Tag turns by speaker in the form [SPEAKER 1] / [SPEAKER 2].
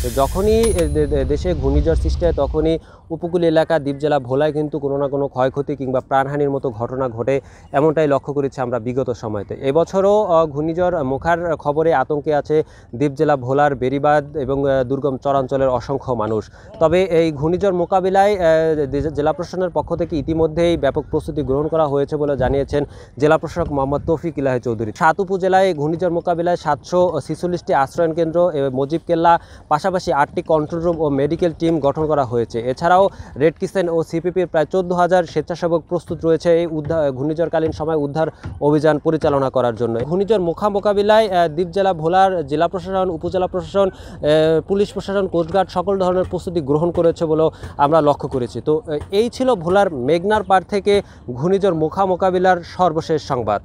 [SPEAKER 1] তো যখনই দেশে ঘূর্ণিঝড় সৃষ্টি হয় তখনই উপকূল এলাকা দ্বীপ জেলা ভোলায় কিন্তু কোনো না কোনো ক্ষয়ক্ষতি কিংবা প্রাণহানির মতো ঘটনা ঘটে, এমনটাই লক্ষ্য করেছি আমরা বিগত সময়তে। এবছরও ঘূর্ণিঝড় মোখার খবরে আতঙ্কে আছে দ্বীপ জেলা ভোলার বেড়িবাঁধ এবং দুর্গম চরাঞ্চলের অসংখ্য মানুষ। তবে এই ঘূর্ণিঝড় মোকাবিলায় জেলা প্রশাসনের পক্ষ থেকে ইতিমধ্যেই ব্যাপক প্রস্তুতি গ্রহণ করা হয়েছে বলে জানিয়েছেন জেলা প্রশাসক মোহাম্মদ তৌফিক ইলাহি চৌধুরী। 7 উপজেলায় ঘূর্ণিঝড় মোকাবিলায় 746টি আশ্রয়ন কেন্দ্র, মুজিব কেল্লা, পাশাপাশি 8টি কন্ট্রোল রুম ও মেডিকেল টিম গঠন করা হয়েছে। এছাড়াও রেড ক্রিসেন্ট ও সিপিপির প্রায় 14,000 স্বেচ্ছাসেবক প্রস্তুত রয়েছে এই ঘূর্ণিঝড়কালীন সময় উদ্ধার অভিযান পরিচালনা করার জন্য। ঘূর্ণিঝড় মোকাবিলায় দ্বীপ জেলা ভোলার জেলা প্রশাসন, উপজেলা প্রশাসন, পুলিশ প্রশাসন, কোস্টগার্ড সকল ধরনের প্রস্তুতি গ্রহণ করেছে বলেও আমরা লক্ষ্য করেছি। তো এই ছিল ভোলার মেঘনার পাড় থেকে ঘূর্ণিঝড় মোকাবিলার সর্বশেষ সংবাদ।